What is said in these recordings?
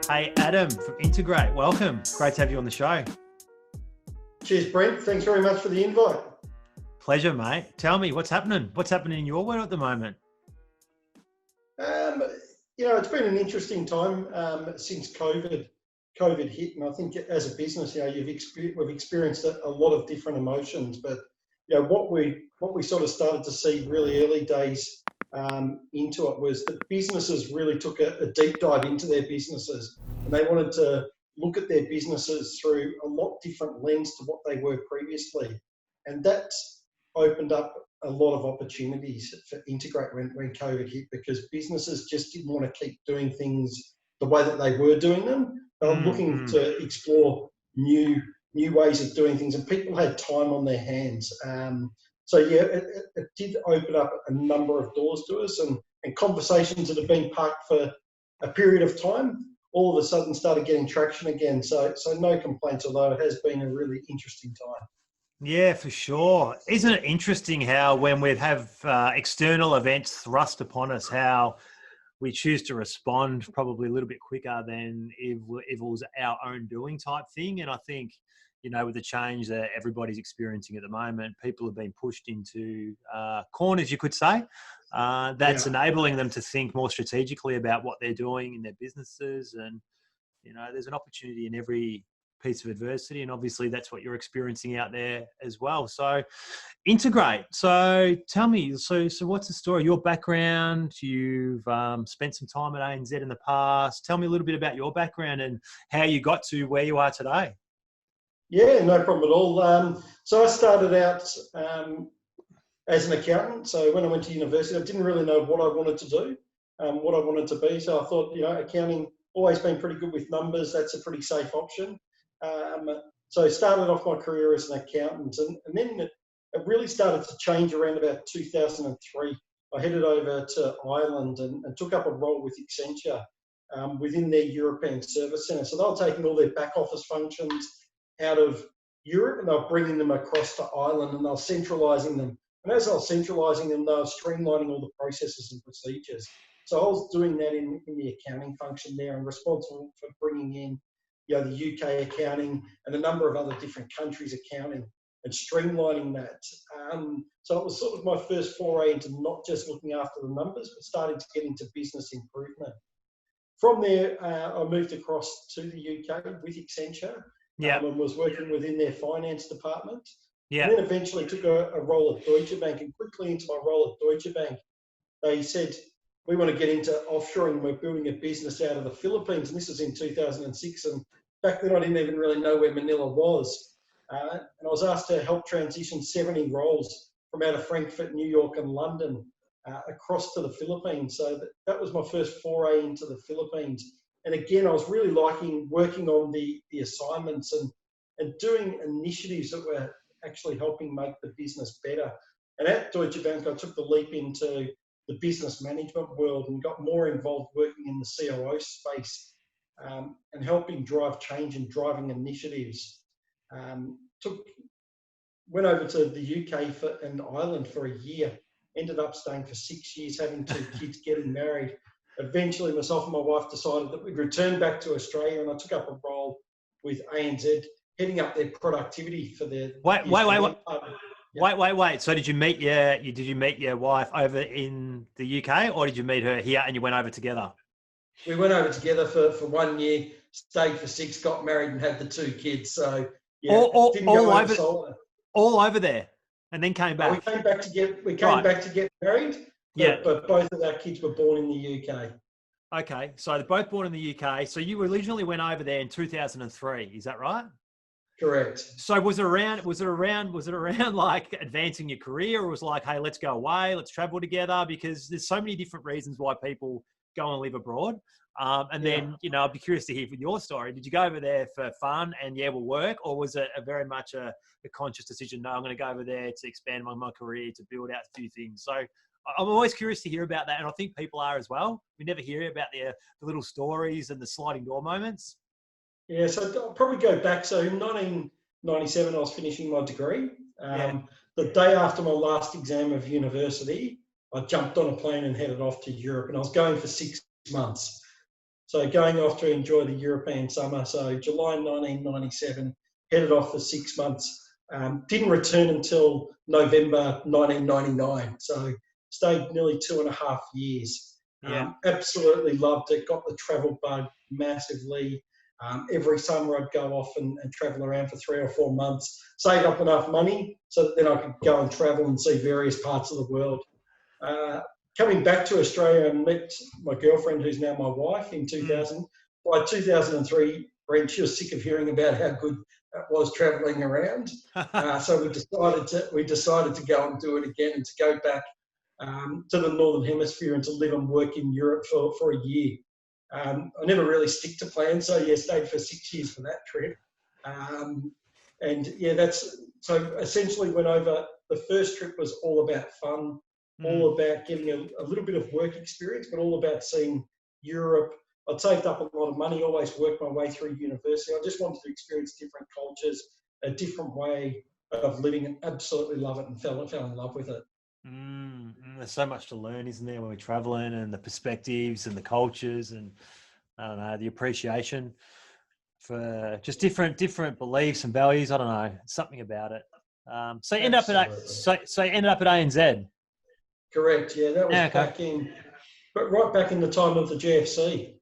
Hey, Adam from Integrate, welcome. Great to have you on the show. Cheers, Brent. Thanks very much for the invite. Pleasure, mate. Tell me, what's happening? What's happening in your world at the moment? It's been an interesting time since COVID hit, and I think as a business, we've experienced a lot of different emotions. But what we sort of started to see really early days into it was that businesses really took a deep dive into their businesses, and they wanted to look at their businesses through a lot different lens to what they were previously, and that opened up a lot of opportunities for Integrate when COVID hit, because businesses just didn't want to keep doing things the way that they were doing them. They were looking to explore new ways of doing things, and people had time on their hands. It did open up a number of doors to us, and conversations that have been parked for a period of time all of a sudden started getting traction again. So no complaints, although it has been a really interesting time. Yeah, for sure. Isn't it interesting how when we have external events thrust upon us, how we choose to respond probably a little bit quicker than if it was our own doing type thing. And I think, with the change that everybody's experiencing at the moment, people have been pushed into corners, you could say. That's enabling them to think more strategically about what they're doing in their businesses. And, there's an opportunity in every piece of adversity, and obviously that's what you're experiencing out there as well. So Integrate. So tell me, so what's the story? Your background, you've spent some time at ANZ in the past. Tell me a little bit about your background and how you got to where you are today. Yeah, no problem at all. So I started out as an accountant. So when I went to university, I didn't really know what I wanted to do, what I wanted to be. So I thought, accounting, always been pretty good with numbers. That's a pretty safe option. So I started off my career as an accountant, and then it really started to change around about 2003. I headed over to Ireland and took up a role with Accenture within their European Service Centre. So they were taking all their back office functions out of Europe, and they were bringing them across to Ireland, and they were centralising them. And as I was centralising them, they were streamlining all the processes and procedures. So I was doing that in the accounting function there, and responsible for bringing in the UK accounting and a number of other different countries' accounting and streamlining that. So it was sort of my first foray into not just looking after the numbers, but starting to get into business improvement. From there, I moved across to the UK with Accenture and was working within their finance department. And then eventually took a role at Deutsche Bank, and quickly into my role at Deutsche Bank, they said, we want to get into offshoring. We're building a business out of the Philippines. And this was in 2006. And back then I didn't even really know where Manila was. And I was asked to help transition 70 roles from out of Frankfurt, New York and London across to the Philippines. So that was my first foray into the Philippines. And again, I was really liking working on the assignments and doing initiatives that were actually helping make the business better. And at Deutsche Bank, I took the leap into the business management world and got more involved working in the COO space and helping drive change and driving initiatives. Went over to the UK and Ireland for a year, ended up staying for 6 years, having 2 kids, getting married. Eventually, myself and my wife decided that we'd return back to Australia, and I took up a role with ANZ, heading up their productivity for their... Wait. So did you meet your wife over in the UK, or did you meet her here and you went over together? We went over together for 1 year, stayed for 6, got married and had the 2 kids. So all over there, and then came back. We came back to get married. But both of our kids were born in the UK. Okay, so they're both born in the UK. So you originally went over there in 2003. Is that right? Correct. So was it around like advancing your career, or was it like, hey, let's go away, let's travel together? Because there's so many different reasons why people go and live abroad. Then, I'd be curious to hear from your story. Did you go over there for fun and we'll work, or was it very much a conscious decision? No, I'm going to go over there to expand my career, to build out a few things. So I'm always curious to hear about that. And I think people are as well. We never hear about the little stories and the sliding door moments. Yeah, so I'll probably go back. So in 1997, I was finishing my degree. The day after my last exam of university, I jumped on a plane and headed off to Europe, and I was going for 6 months. So going off to enjoy the European summer. So July 1997, headed off for 6 months. Didn't return until November 1999. So stayed nearly 2.5 years. Yeah. Absolutely loved it. Got the travel bug massively. Every summer I'd go off and travel around for 3 or 4 months, save up enough money so that then I could go and travel and see various parts of the world. Coming back to Australia and met my girlfriend, who's now my wife, in 2000. By 2003, Brent, she was sick of hearing about how good it was travelling around. So we decided to go and do it again, and to go back to the Northern Hemisphere and to live and work in Europe for a year. I never really stick to plans, so yeah, stayed for 6 years for that trip. And yeah, so essentially went over. The first trip was all about fun, all about getting a little bit of work experience, but all about seeing Europe. I'd saved up a lot of money, always worked my way through university. I just wanted to experience different cultures, a different way of living, and absolutely love it, and fell in love with it. There's so much to learn, isn't there, when we're traveling, and the perspectives and the cultures, and I don't know, the appreciation for just different beliefs and values. I don't know, something about it. So you ended up at ANZ. Correct. Yeah, that was right back in the time of the GFC,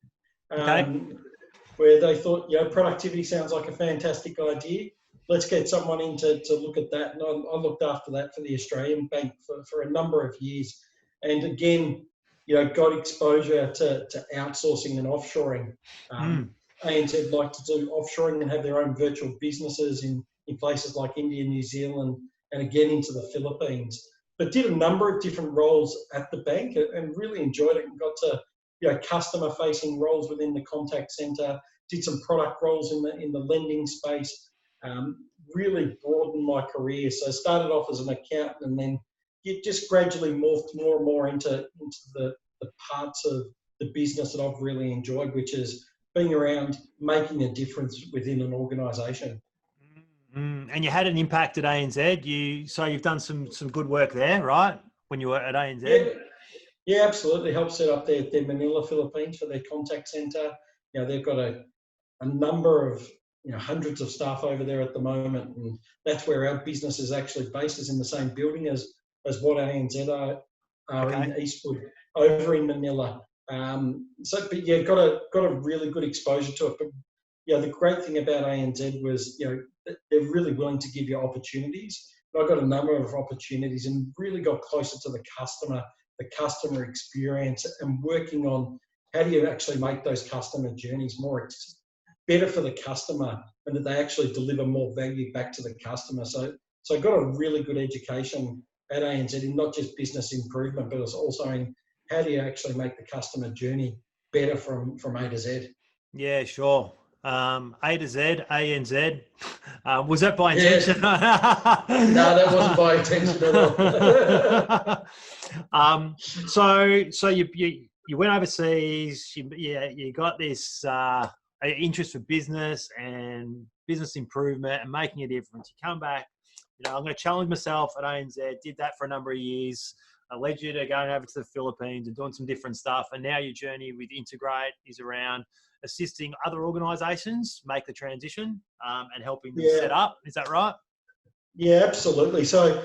where they thought, productivity sounds like a fantastic idea. Let's get someone in to look at that. And I looked after that for the Australian Bank for a number of years. And again, got exposure to outsourcing and offshoring. ANZ like to do offshoring and have their own virtual businesses in places like India, New Zealand, and again into the Philippines. But did a number of different roles at the bank and really enjoyed it, and got to customer-facing roles within the contact centre. Did some product roles in the lending space. Really broadened my career. So I started off as an accountant, and then it just gradually morphed more and more into the parts of the business that I've really enjoyed, which is being around making a difference within an organisation. And you had an impact at ANZ. You've done some good work there, right? When you were at ANZ. Yeah, absolutely. Helped set up their Manila, Philippines for their contact centre. They've got a number of hundreds of staff over there at the moment, and that's where our business is actually based, is in the same building as what ANZ are in Eastwood, over in Manila. Got a really good exposure to it. But the great thing about ANZ was they're really willing to give you opportunities. And I got a number of opportunities and really got closer to the customer experience, and working on how do you actually make those customer journeys better for the customer, and that they actually deliver more value back to the customer. So I got a really good education at ANZ in not just business improvement, but it's also in how do you actually make the customer journey better from A to Z. Yeah, sure. A to Z, ANZ. Was that by intention? No, that wasn't by intention at all. So you went overseas. You got this interest for business and business improvement and making a difference. You come back. I'm going to challenge myself at ANZ. Did that for a number of years. I led you to going over to the Philippines and doing some different stuff. And now your journey with Integrate is around assisting other organisations make the transition and helping them set up. Is that right? Yeah, absolutely. So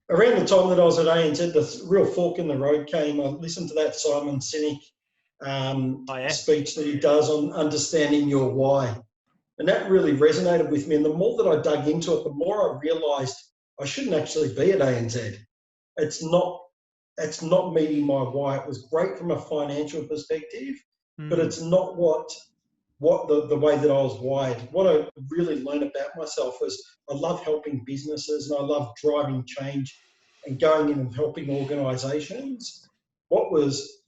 around the time that I was at ANZ, the real fork in the road came. I listened to that Simon Sinek speech that he does on understanding your why. And that really resonated with me. And the more that I dug into it, the more I realised I shouldn't actually be at ANZ. It's not meeting my why. It was great from a financial perspective, but it's not what the way that I was wired. What I really learned about myself was I love helping businesses, and I love driving change and going in and helping organisations. What was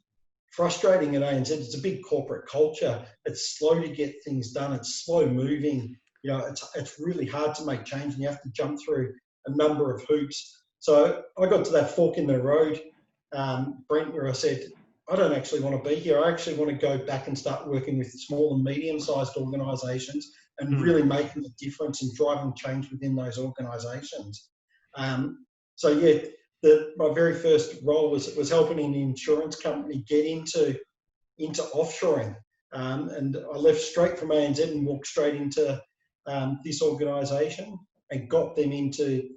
frustrating at ANZ, it's a big corporate culture. It's slow to get things done. It's slow moving. It's really hard to make change, and you have to jump through a number of hoops. So I got to that fork in the road, Brent, where I said, I don't actually want to be here. I actually want to go back and start working with small and medium-sized organisations and really making a difference and driving change within those organisations. My very first role was helping an insurance company get into offshoring. And I left straight from ANZ and walked straight into this organisation and got them into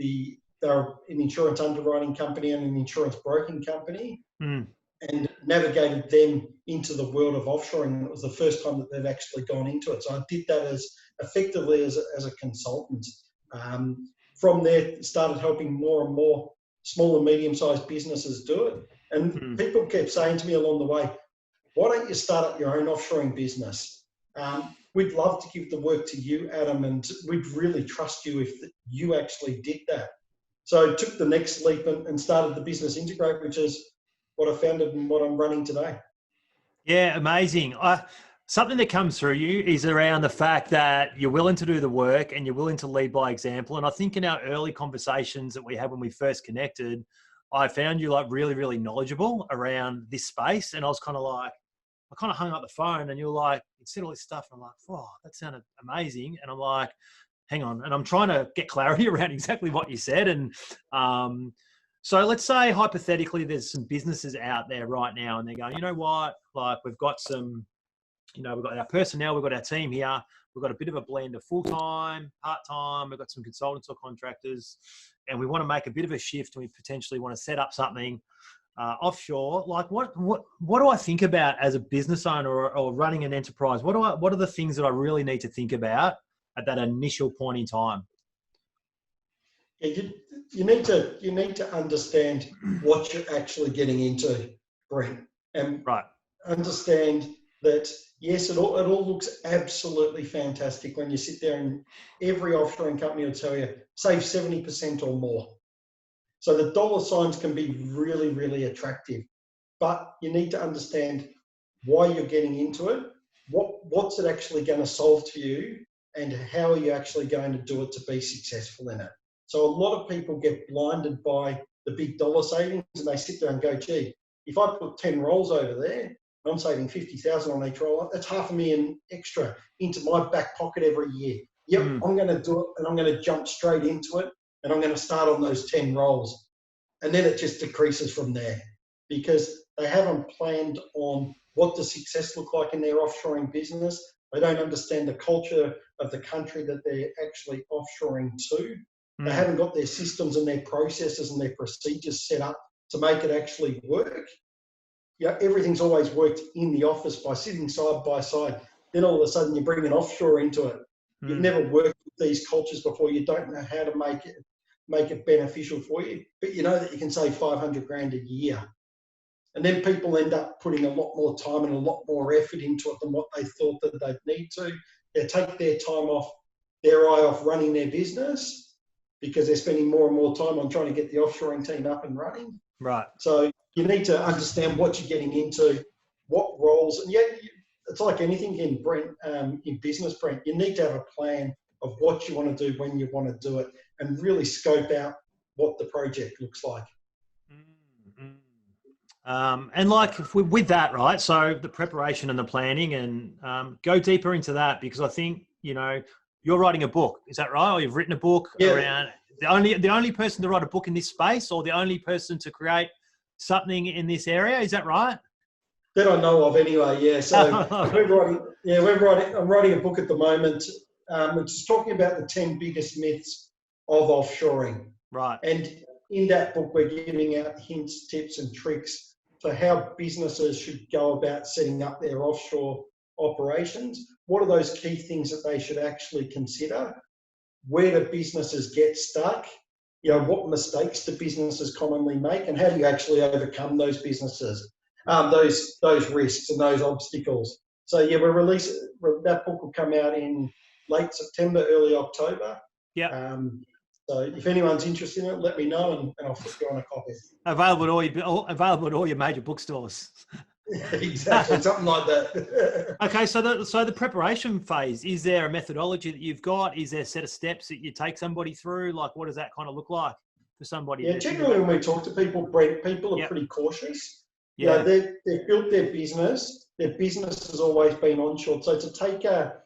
they're an insurance underwriting company and an insurance broking company, and navigated them into the world of offshoring. It was the first time that they've actually gone into it. So I did that as effectively as a consultant. From there, started helping more and more small and medium-sized businesses do it. And people kept saying to me along the way, why don't you start up your own offshoring business? We'd love to give the work to you, Adam, and we'd really trust you if you actually did that. So I took the next leap and started the Business Integrate, which is what I founded and what I'm running today. Yeah, amazing. Something that comes through you is around the fact that you're willing to do the work and you're willing to lead by example. And I think in our early conversations that we had when we first connected, I found you like really, really knowledgeable around this space. And I was kind of like, I kind of hung up the phone and you were like, you said all this stuff. And I'm like, oh, that sounded amazing. And I'm like, hang on. And I'm trying to get clarity around exactly what you said. And so let's say hypothetically, there's some businesses out there right now and they're going, you know what, like we've got some, we've got our personnel, we've got our team here, we've got a bit of a blend of full-time, part-time, we've got some consultants or contractors, and we want to make a bit of a shift and we potentially want to set up something offshore. Like what do I think about as a business owner or running an enterprise? What are the things that I really need to think about at that initial point in time? Yeah, you need to understand what you're actually getting into, Brent, and understand that yes, it all looks absolutely fantastic when you sit there, and every offshoring company will tell you save 70% or more. So the dollar signs can be really, really attractive, but you need to understand why you're getting into it, what's it actually going to solve to you, and how are you actually going to do it to be successful in it. So a lot of people get blinded by the big dollar savings and they sit there and go, gee, if I put 10 roles over there, I'm saving 50,000 on each role, that's $500,000 extra into my back pocket every year. Yep, I'm going to do it and I'm going to jump straight into it and I'm going to start on those 10 roles. And then it just decreases from there because they haven't planned on what does success look like in their offshoring business. They don't understand the culture of the country that they're actually offshoring to. They haven't got their systems and their processes and their procedures set up to make it actually work. Yeah, everything's always worked in the office by sitting side by side. Then all of a sudden you bring an offshore into it. You've never worked with these cultures before. You don't know how to make it beneficial for you, but you know that you can save $500,000 a year. And then people end up putting a lot more time and a lot more effort into it than what they thought that they'd need to. They take their time off, their eye off running their business because they're spending more and more time on trying to get the offshoring team up and running. Right. So you need to understand what you're getting into, what roles, and yet it's like anything in business, Brent. You need to have a plan of what you want to do when you want to do it, and really scope out what the project looks like. And like with that, right? So the preparation and the planning, and go deeper into that because I think you're writing a book. Is that right? Or you've written a book around the only person to write a book in this space, or the only person to create something in this area. Is that right? That I know of, anyway. Yeah. So I'm writing a book at the moment, which is talking about the 10 biggest myths of offshoring. Right. And in that book, we're giving out hints, tips, and tricks for how businesses should go about setting up their offshore operations. What are those key things that they should actually consider? Where do businesses get stuck? What mistakes do businesses commonly make, and how do you actually overcome those businesses, those risks and those obstacles? So yeah, that book will come out in late September, early October. Yeah. So if anyone's interested in it, let me know and I'll flip you on a copy. Available at all your major bookstores. Exactly, something like that. Okay, so the preparation phase, is there a methodology that you've got? Is there a set of steps that you take somebody through? Like, what does that kind of look like for somebody? Yeah, generally when we talk to people, Brent, people are pretty cautious. Yeah, they've built their business. Their business has always been onshore. So to take a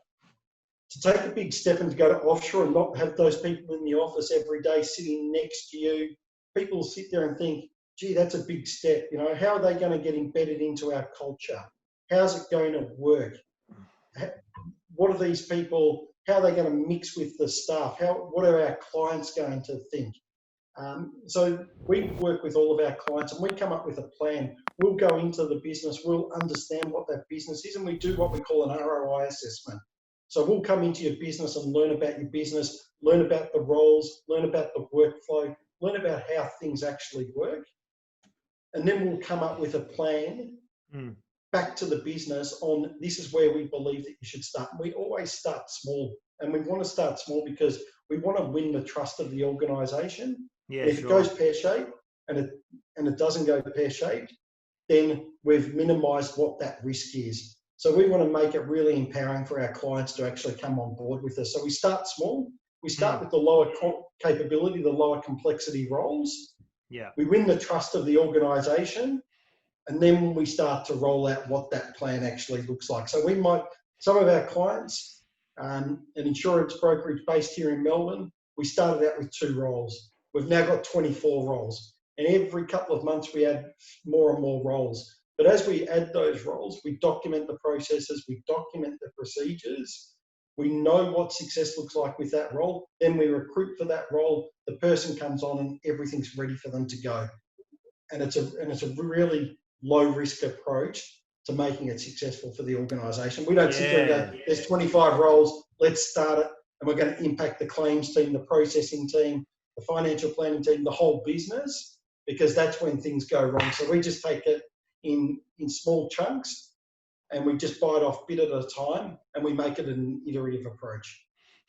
big step and to go to offshore and not have those people in the office every day sitting next to you, people sit there and think, gee, that's a big step. How are they going to get embedded into our culture? How's it going to work? these people, how are they going to mix with the staff? What are our clients going to think? So we work with all of our clients and we come up with a plan. We'll go into the business, we'll understand what that business is, and we do what we call an ROI assessment. So we'll come into your business and learn about your business, learn about the roles, learn about the workflow, learn about how things actually work. And then we'll come up with a plan back to the business on this is where we believe that you should start. We always start small, and we want to start small because we want to win the trust of the organisation. Yeah, if it goes pear-shaped and it doesn't go pear-shaped, then we've minimised what that risk is. So we want to make it really empowering for our clients to actually come on board with us. So we start small. We start with the lower capability, the lower complexity roles. Yeah. We win the trust of the organisation, and then we start to roll out what that plan actually looks like. So some of our clients, an insurance brokerage based here in Melbourne, we started out with 2 roles. We've now got 24 roles. And every couple of months we add more and more roles. But as we add those roles, we document the processes, we document the procedures. We know what success looks like with that role. Then we recruit for that role. The person comes on and everything's ready for them to go. And it's a really low risk approach to making it successful for the organisation. We don't sit there and go, there's 25 roles, let's start it. And we're going to impact the claims team, the processing team, the financial planning team, the whole business, because that's when things go wrong. So we just take it in small chunks and we just bite off bit at a time and we make it an iterative approach.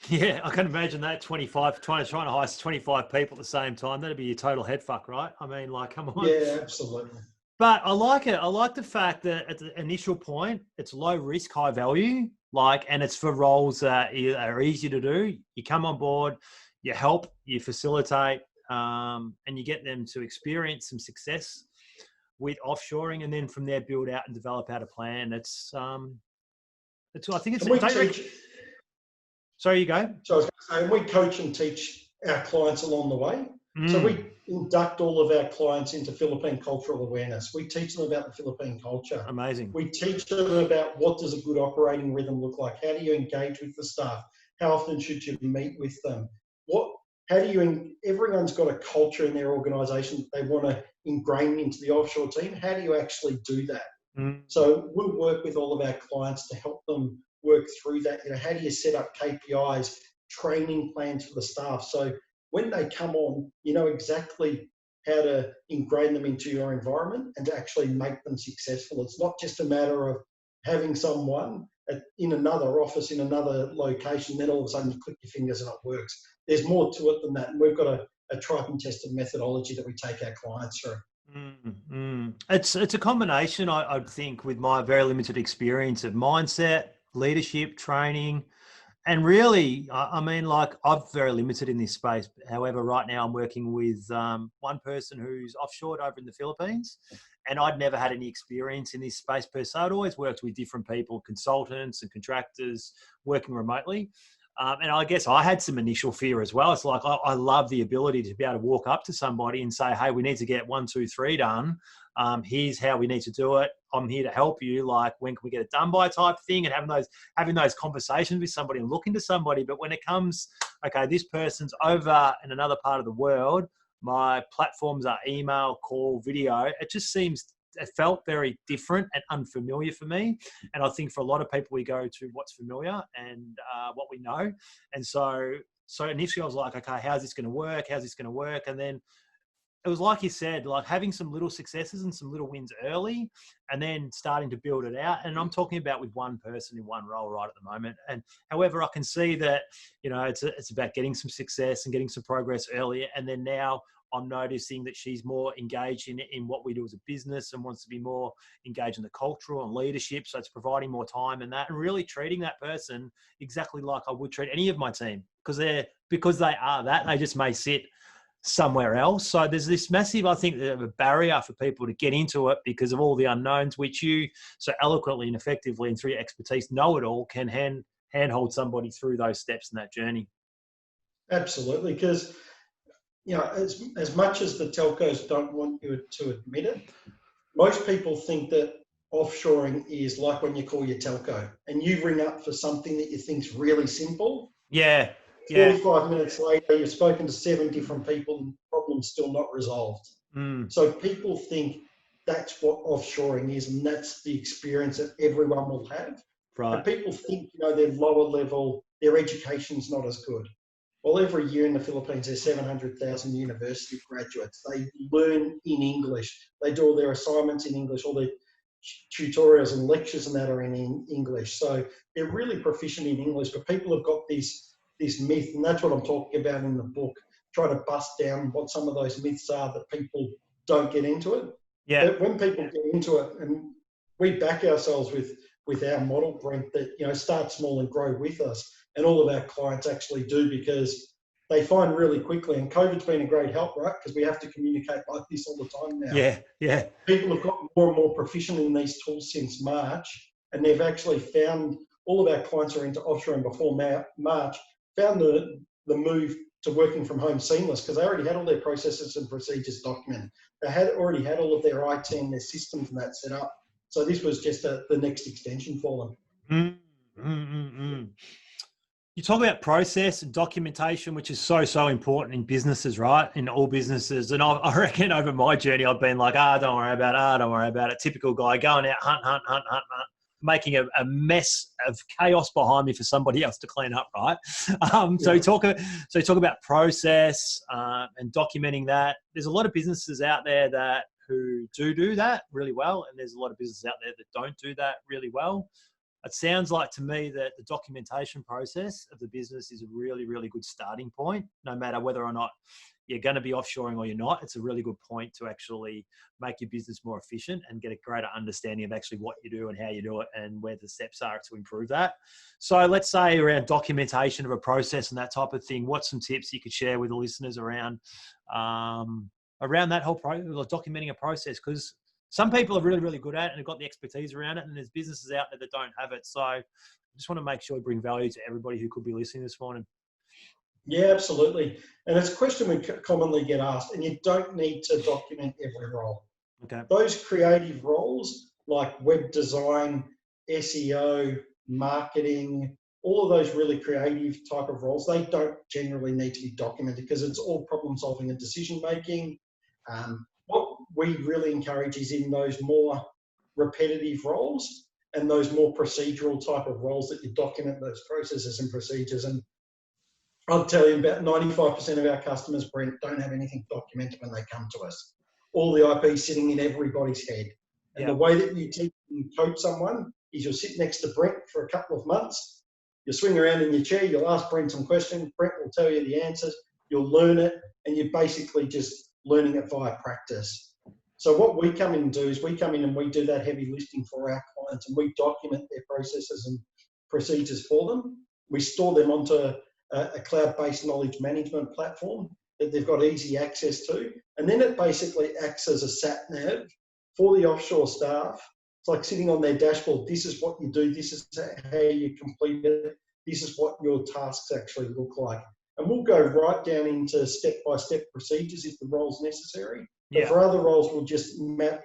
Yeah, I can imagine that 25, trying to hire 25 people at the same time. That'd be a total head fuck, right? I mean, like, come on. Yeah, absolutely. But I like it. I like the fact that at the initial point, it's low risk, high value, and it's for roles that are easy to do. You come on board, you help, you facilitate, and you get them to experience some success with offshoring, and then from there build out and develop out a plan. I think it's. Sorry, you go. So I was going to say, we coach and teach our clients along the way. So we induct all of our clients into Philippine cultural awareness. We teach them about the Philippine culture. Amazing. We teach them about what does a good operating rhythm look like? How do you engage with the staff? How often should you meet with them? Everyone's got a culture in their organisation that they want to ingrain into the offshore team. How do you actually do that? So we'll work with all of our clients to help them work through that. How do you set up KPIs, training plans for the staff? So when they come on, you know exactly how to ingrain them into your environment and to actually make them successful. It's not just a matter of having someone in another office, in another location, then all of a sudden you click your fingers and it works. There's more to it than that. And we've got a tried and tested methodology that we take our clients through. It's a combination, I think, with my very limited experience of mindset, leadership, training, and really, I mean, like, I'm very limited in this space. However, right now I'm working with one person who's offshored over in the Philippines, and I'd never had any experience in this space per se. I'd always worked with different people, consultants and contractors working remotely. And I guess I had some initial fear as well. It's like, I love the ability to be able to walk up to somebody and say, hey, we need to get 1, 2, 3 done. Here's how we need to do it. I'm here to help you. Like, when can we get it done by type thing, and having those conversations with somebody and looking to somebody. But when it comes, okay, this person's over in another part of the world, my platforms are email, call, video. It felt very different and unfamiliar for me. And I think for a lot of people, we go to what's familiar and what we know. And so initially I was like, okay, how's this going to work? How's this going to work? And then it was like you said, like having some little successes and some little wins early, and then starting to build it out. And I'm talking about with one person in one role right at the moment. And however, I can see that, it's about getting some success and getting some progress earlier. And then now I'm noticing that she's more engaged in what we do as a business and wants to be more engaged in the cultural and leadership. So it's providing more time in that and really treating that person exactly like I would treat any of my team, because they are that. They just may sit somewhere else. So there's this massive, I think, a barrier for people to get into it because of all the unknowns, which you so eloquently and effectively and through your expertise know it all, can handhold somebody through those steps in that journey. Absolutely, because as much as the telcos don't want you to admit it, most people think that offshoring is like when you call your telco and you ring up for something that you think's really simple. Yeah. Yeah. 45 minutes later, you've spoken to 7 different people and the problem's still not resolved. Mm, So people think that's what offshoring is, and that's the experience that everyone will have. And right. people think, they're lower level, their education's not as good. Well, every year in the Philippines, there's 700,000 university graduates. They learn in English. They do all their assignments in English, all their tutorials and lectures and that are in English. So they're really proficient in English, but people have got this myth, and that's what I'm talking about in the book, trying to bust down what some of those myths are that people don't get into it. Yeah. But when people get into it, and we back ourselves with our model, Brent, that, start small and grow with us. And all of our clients actually do, because they find really quickly, and COVID's been a great help, right? Because we have to communicate like this all the time now. Yeah. Yeah. People have got more and more proficient in these tools since March, and they've actually found, all of our clients are into offshoring before March, found the move to working from home seamless, because they already had all their processes and procedures documented. They had already had all of their IT and their systems and that set up. So this was just the next extension for them. You talk about process and documentation, which is so important in businesses, right? In all businesses. And I reckon over my journey, I've been like, don't worry about it. Typical guy going out, hunt, making a mess of chaos behind me for somebody else to clean up, right? So you talk about process and documenting that. There's a lot of businesses out there who do that really well, and there's a lot of businesses out there that don't do that really well. It sounds like to me that the documentation process of the business is a really, really good starting point, no matter whether or not you're going to be offshoring or you're not. It's a really good point to actually make your business more efficient and get a greater understanding of actually what you do and how you do it and where the steps are to improve that. So let's say around documentation of a process and that type of thing, what's some tips you could share with the listeners around that whole documenting a process? Because some people are really, really good at it and have got the expertise around it, and there's businesses out there that don't have it. So I just want to make sure we bring value to everybody who could be listening this morning. Yeah, absolutely. And it's a question we commonly get asked, and you don't need to document every role. Okay. Those creative roles like web design, SEO, marketing, all of those really creative type of roles, they don't generally need to be documented because it's all problem solving and decision making. What we really encourage is in those more repetitive roles and those more procedural type of roles that you document those processes and procedures. And I'll tell you, about 95% of our customers, Brent, don't have anything documented when they come to us. All the IP is sitting in everybody's head. And the way that you teach and coach someone is you'll sit next to Brent for a couple of months, you'll swing around in your chair, you'll ask Brent some questions, Brent will tell you the answers, you'll learn it, and you're basically just learning it via practice. So what we come in and do is we come in and we do that heavy lifting for our clients, and we document their processes and procedures for them. We store them onto a cloud-based knowledge management platform that they've got easy access to. And then it basically acts as a sat-nav for the offshore staff. It's like sitting on their dashboard. This is what you do. This is how you complete it. This is what your tasks actually look like. And we'll go right down into step-by-step procedures if the role's necessary. But for other roles, we'll just map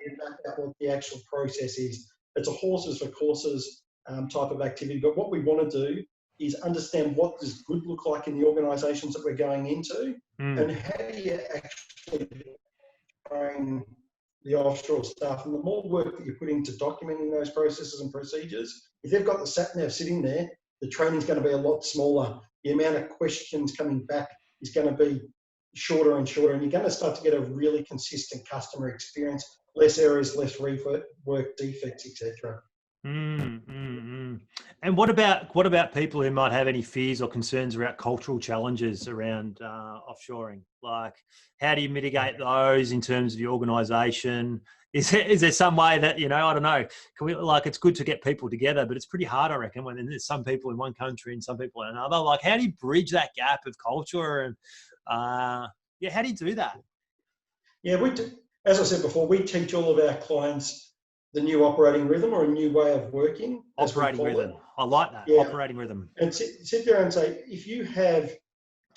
out what the actual process is. It's a horses for courses type of activity. But what we want to do is understand what does good look like in the organisations that we're going into, and how do you actually train the offshore staff. And the more work that you put into documenting those processes and procedures, if they've got the sat-nav sitting there, the training's going to be a lot smaller. The amount of questions coming back is going to be shorter and shorter, and you're going to start to get a really consistent customer experience, less errors, less rework defects, etc. And what about people who might have any fears or concerns about cultural challenges around offshoring? Like, how do you mitigate those in terms of your organisation? Is there some way that, I don't know, it's good to get people together, but it's pretty hard, I reckon, when there's some people in one country and some people in another. Like, how do you bridge that gap of culture? And how do you do that? Yeah, as I said before, we teach all of our clients the new operating rhythm, or a new way of working. Operating rhythm. I like that. Yeah. Operating rhythm. And sit there and say, if you have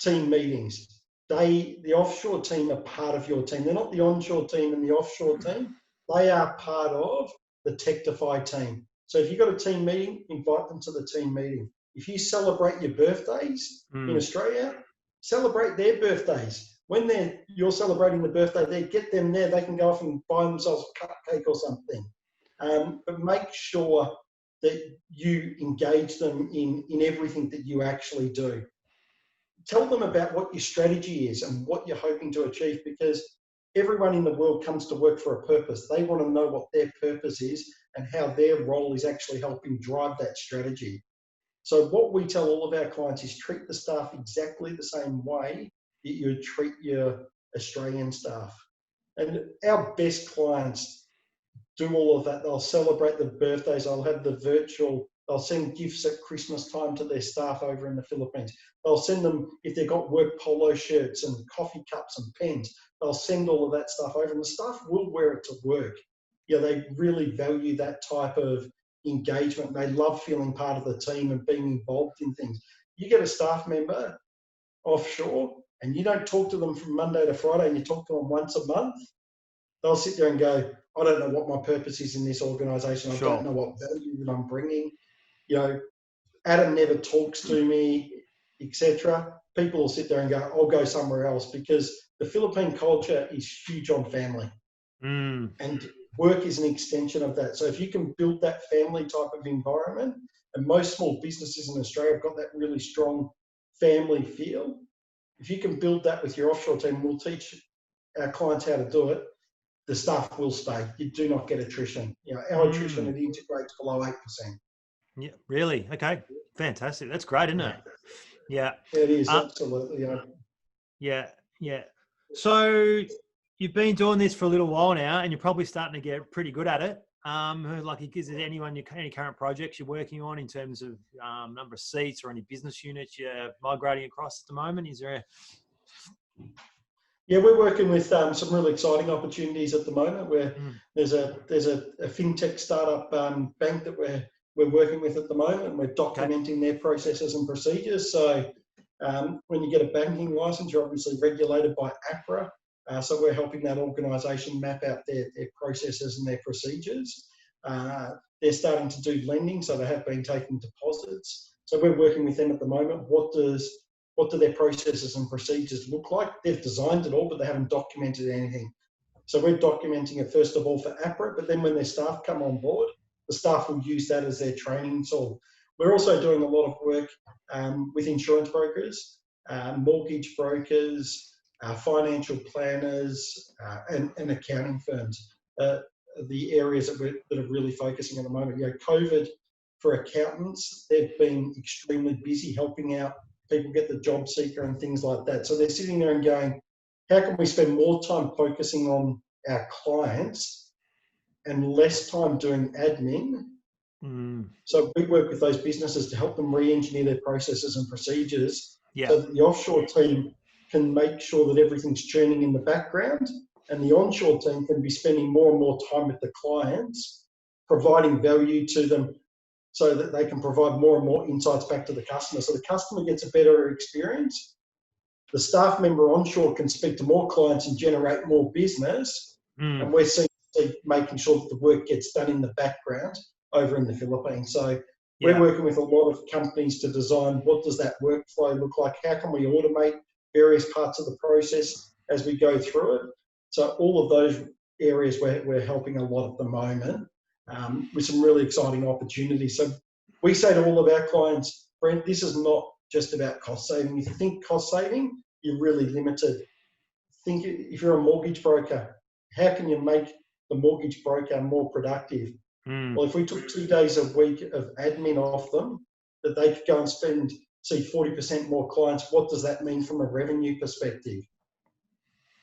team meetings, the offshore team are part of your team. They're not the onshore team and the offshore team. They are part of the Techtify team. So if you've got a team meeting, invite them to the team meeting. If you celebrate your birthdays in Australia, celebrate their birthdays. When you're celebrating the birthday there, get them there. They can go off and buy themselves a cupcake or something. But make sure that you engage them in everything that you actually do. Tell them about what your strategy is and what you're hoping to achieve, because everyone in the world comes to work for a purpose. They want to know what their purpose is and how their role is actually helping drive that strategy. So what we tell all of our clients is treat the staff exactly the same way that you would treat your Australian staff. And our best clients do all of that. They'll celebrate the birthdays. They'll have the virtual. They'll send gifts at Christmas time to their staff over in the Philippines. They'll send them, if they've got work polo shirts and coffee cups and pens, they'll send all of that stuff over, and the staff will wear it to work. Yeah, they really value that type of engagement. They love feeling part of the team and being involved in things. You get a staff member offshore and you don't talk to them from Monday to Friday, and you talk to them once a month, they'll sit there and go, I don't know what my purpose is in this organisation. I don't know what value that I'm bringing. You know, Adam never talks to me, etc. People will sit there and go, I'll go somewhere else, because the Philippine culture is huge on family. And work is an extension of that. So if you can build that family type of environment, and most small businesses in Australia have got that really strong family feel, if you can build that with your offshore team, we'll teach our clients how to do it, the staff will stay. You do not get attrition. You know, our attrition, it integrates below 8%. Yeah, really? Okay, fantastic. That's great, isn't it? Yeah. It is, absolutely. Yeah. So you've been doing this for a little while now, and you're probably starting to get pretty good at it. Like, is there any current projects you're working on in terms of number of seats or any business units you're migrating across at the moment? Is there Yeah, we're working with some really exciting opportunities at the moment, where there's a fintech startup bank that we're working with at the moment, and we're documenting their processes and procedures. So when you get a banking license, you're obviously regulated by APRA. So we're helping that organisation map out their processes and their procedures. They're starting to do lending, so they have been taking deposits. So we're working with them at the moment. What do their processes and procedures look like? They've designed it all, but they haven't documented anything. So we're documenting it first of all for APRA, but then when their staff come on board, the staff will use that as their training tool. We're also doing a lot of work with insurance brokers, mortgage brokers, financial planners, and accounting firms. The areas that are really focusing at the moment. You know, COVID for accountants, they've been extremely busy helping out people get the job seeker and things like that. So they're sitting there and going, how can we spend more time focusing on our clients and less time doing admin? So we work with those businesses to help them re-engineer their processes and procedures so that the offshore team can make sure that everything's churning in the background, and the onshore team can be spending more and more time with the clients, providing value to them so that they can provide more and more insights back to the customer. So the customer gets a better experience. The staff member onshore can speak to more clients and generate more business. And we're making sure that the work gets done in the background over in the Philippines. So we're working with a lot of companies to design, what does that workflow look like? How can we automate various parts of the process as we go through it? So all of those areas we're helping a lot at the moment. With some really exciting opportunities. So we say to all of our clients, Brent, this is not just about cost saving. If you think cost saving, you're really limited. Think if you're a mortgage broker, how can you make the mortgage broker more productive? Well, if we took 2 days a week of admin off them, that they could go and see 40% more clients, what does that mean from a revenue perspective?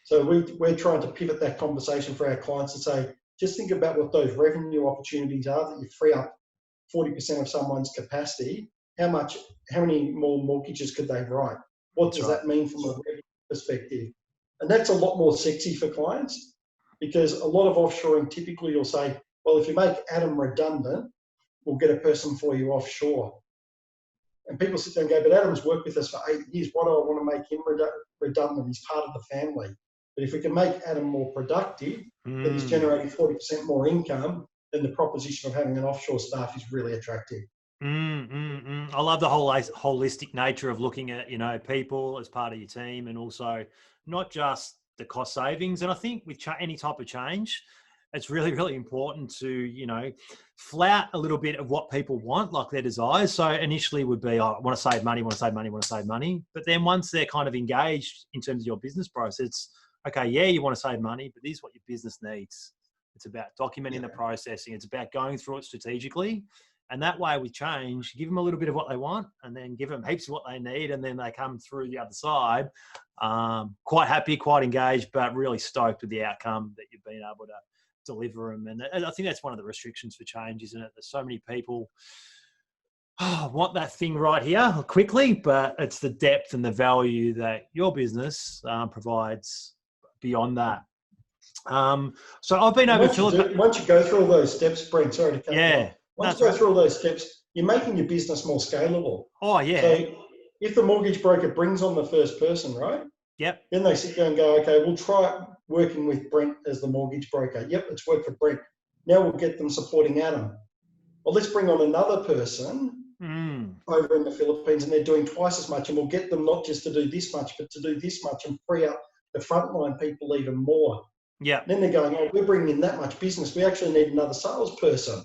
So we're trying to pivot that conversation for our clients and say, just think about what those revenue opportunities are that you free up 40% of someone's capacity. How many more mortgages could they write? What does that mean from a revenue perspective? And that's a lot more sexy for clients, because a lot of offshoring typically you'll say, well, if you make Adam redundant, we'll get a person for you offshore. And people sit there and go, but Adam's worked with us for 8 years. Why do I want to make him redundant? He's part of the family. But if we can make Adam more productive, that he's generating 40% more income, then the proposition of having an offshore staff is really attractive. I love the whole holistic nature of looking at, people as part of your team, and also not just the cost savings. And I think with any type of change, it's really, really important to, flout a little bit of what people want, like their desires. So initially would be, I want to save money, want to save money, want to save money. But then once they're kind of engaged in terms of your business process, okay, yeah, you want to save money, but this is what your business needs. It's about documenting the processing. It's about going through it strategically. And that way with change, give them a little bit of what they want and then give them heaps of what they need. And then they come through the other side, quite happy, quite engaged, but really stoked with the outcome that you've been able to deliver them. And I think that's one of the restrictions for change, isn't it? There's so many people want that thing right here quickly, but it's the depth and the value that your business provides beyond that. So I've been over Philippines. Once you go through all those steps, Brent, sorry to cut you off. Once you go through all those steps, you're making your business more scalable. Oh, yeah. So if the mortgage broker brings on the first person, right? Yep. Then they sit there and go, okay, we'll try working with Brent as the mortgage broker. Yep, it's worked for Brent. Now we'll get them supporting Adam. Well, let's bring on another person over in the Philippines, and they're doing twice as much, and we'll get them not just to do this much, but to do this much and free up the frontline people even more. Yeah. Then they're going, oh, we're bringing in that much business. We actually need another salesperson.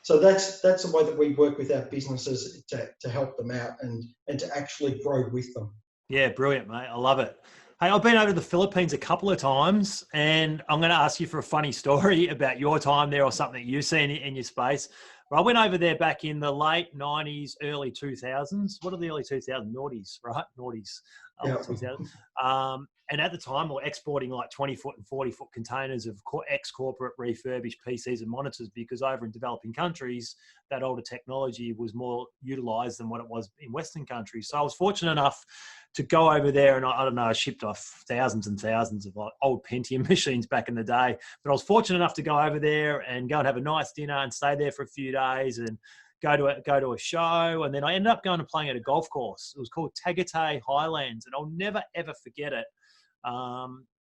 So that's the way that we work with our businesses to help them out and to actually grow with them. Yeah, brilliant, mate. I love it. Hey, I've been over to the Philippines a couple of times, and I'm going to ask you for a funny story about your time there or something you've seen in your space. But I went over there back in the late 90s, early 2000s. What are the early 2000s? Noughties, right? Noughties. Yeah. 2000. And at the time, we were exporting like 20-foot and 40-foot containers of ex-corporate refurbished PCs and monitors, because over in developing countries, that older technology was more utilised than what it was in Western countries. So I was fortunate enough to go over there, and I don't know, I shipped off thousands and thousands of old Pentium machines back in the day. But I was fortunate enough to go over there and go and have a nice dinner and stay there for a few days and go to a show. And then I ended up going and playing at a golf course. It was called Tagaytay Highlands, and I'll never, ever forget it.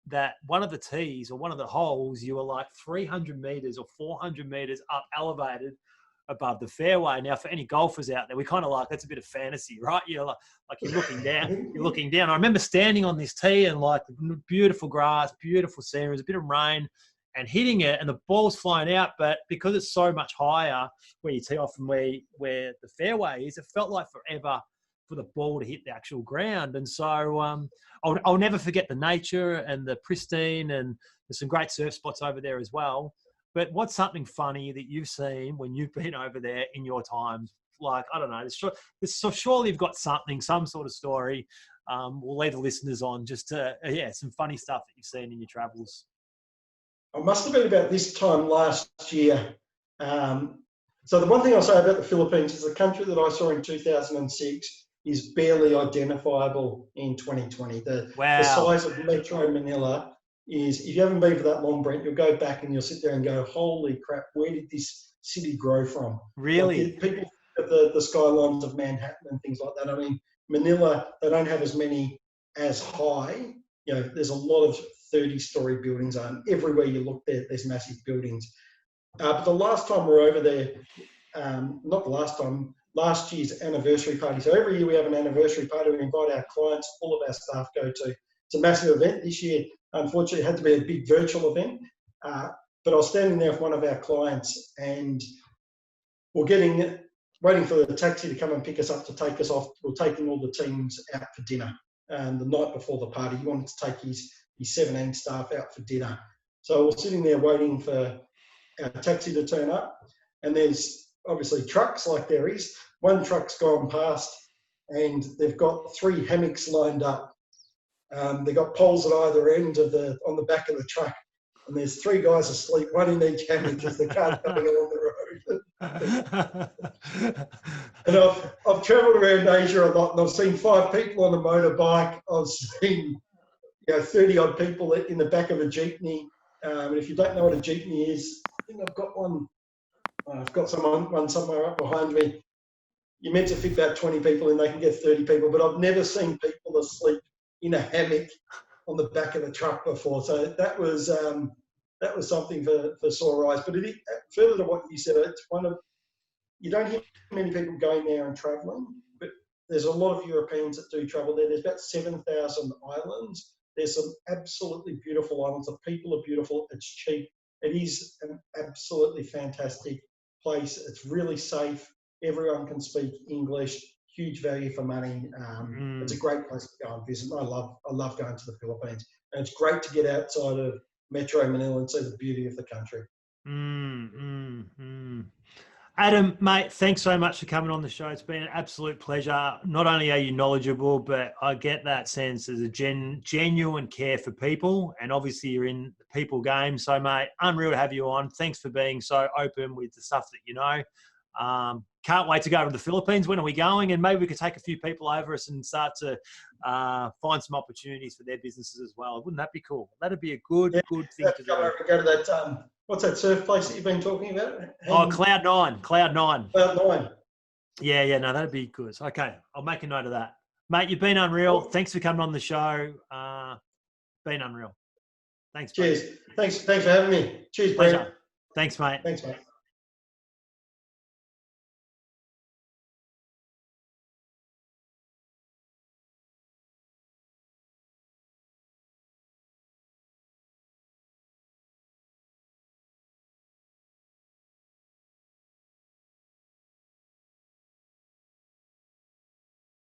That one of the tees or one of the holes, you were like 300 meters or 400 meters up elevated above the fairway. Now, for any golfers out there, we kind of like, that's a bit of fantasy, right? You're like you're looking down. I remember standing on this tee and like beautiful grass, beautiful scenery, a bit of rain, and hitting it, and the ball's flying out. But because it's so much higher where you tee off and where the fairway is, it felt like forever for the ball to hit the actual ground. And so I'll never forget the nature and the pristine, and there's some great surf spots over there as well. But what's something funny that you've seen when you've been over there in your time? Like, I don't know, surely you've got something, some sort of story. We'll leave the listeners on just to, some funny stuff that you've seen in your travels. It must have been about this time last year. So the one thing I'll say about the Philippines is the country that I saw in 2006 is barely identifiable in 2020. The size of Metro Manila is, if you haven't been for that long, Brent, you'll go back and you'll sit there and go, holy crap, where did this city grow from? Really? Like, people at the skylines of Manhattan and things like that. I mean, Manila, they don't have as many as high. You know, there's a lot of 30-story buildings. Everywhere you look there's massive buildings. But the last time we were over there, not the last time, last year's anniversary party. So every year we have an anniversary party. We invite our clients, all of our staff go to. It's a massive event. This year, unfortunately, it had to be a big virtual event. But I was standing there with one of our clients, and we're waiting for the taxi to come and pick us up to take us off. We're taking all the teams out for dinner. The night before the party, he wanted to take his 17 staff out for dinner. So we're sitting there waiting for our taxi to turn up, and there's obviously trucks like there is. One truck's gone past, and they've got 3 hammocks lined up. They've got poles at either end on the back of the truck, and there's 3 guys asleep, one in each hammock as the car's coming along the road. And I've travelled around Asia a lot, and I've seen 5 people on a motorbike. I've seen 30 odd people in the back of a jeepney. And if you don't know what a jeepney is, I think I've got one. I've got one somewhere up behind me. You're meant to fit about 20 people in, they can get 30 people, but I've never seen people asleep in a hammock on the back of the truck before. So that was that was something for sore eyes. But further to what you said, it's you don't hear many people going there and travelling, but there's a lot of Europeans that do travel there. There's about 7,000 islands. There's some absolutely beautiful islands. The people are beautiful. It's cheap. It is an absolutely fantastic place. It's really safe. Everyone can speak English. Huge value for money. It's a great place to go and visit. I love going to the Philippines, and it's great to get outside of Metro Manila and see the beauty of the country. Adam, mate, thanks so much for coming on the show. It's been an absolute pleasure. Not only are you knowledgeable, but I get that sense there's a genuine care for people, and obviously you're in the people game. So, mate, unreal to have you on. Thanks for being so open with the stuff that you know. Can't wait to go over to the Philippines. When are we going? And maybe we could take a few people over us and start to find some opportunities for their businesses as well. Wouldn't that be cool? That'd be a good thing to do. Go to that, what's that surf place that you've been talking about? Cloud Nine. Cloud Nine. Yeah, no, that'd be good. Okay, I'll make a note of that. Mate, you've been unreal. Thanks for coming on the show. Been unreal. Thanks, Cheers. Mate. Thanks for having me. Cheers, Brad. Thanks, mate. Thanks, mate.